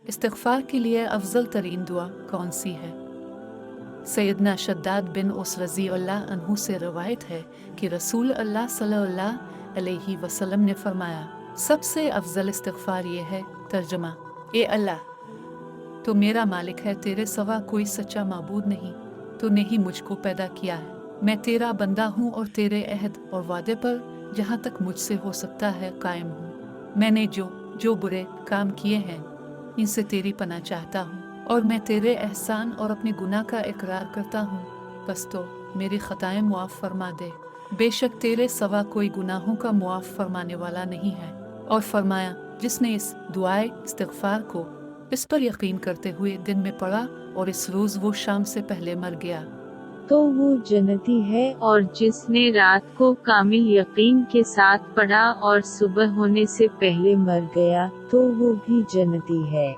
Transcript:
इस्तिग़फ़ार के लिए अफजल तरीन दुआ कौन सी है? सैयदना शद्दाद बिन उस रज़ी अल्लाह अन्हु से रवायत है कि रसूल अल्लाह सल्लल्लाहु अलैहि वसल्लम ने फरमाया, सबसे अफजल इस्तिग़फ़ार ये है। तर्जुमा: ए अल्लाह, तो मेरा मालिक है, तेरे सिवा कोई सच्चा माबूद नहीं। तूने ही मुझको पैदा किया है, मैं तेरा बंदा हूँ और तेरे अहद और वादे पर जहाँ तक मुझसे हो सकता है कायम हूँ। मैंने जो बुरे काम किए हैं इनसे तेरी पनाह चाहता हूँ और मैं तेरे एहसान और अपने गुनाह का इकरार करता हूँ, बस तो मेरी खताएं मुआफ़ फरमा दे। बेशक तेरे सिवा कोई गुनाहों का मुआफ़ फरमाने वाला नहीं है। और फरमाया, जिसने इस दुआए इस्तिग़फ़ार को इस पर यकीन करते हुए दिन में पढ़ा और इस रोज़ वो शाम से पहले मर गया तो वो जन्नती है, और जिसने रात को कामिल यकीन के साथ पढ़ा और सुबह होने से पहले मर गया तो वो भी जन्नती है।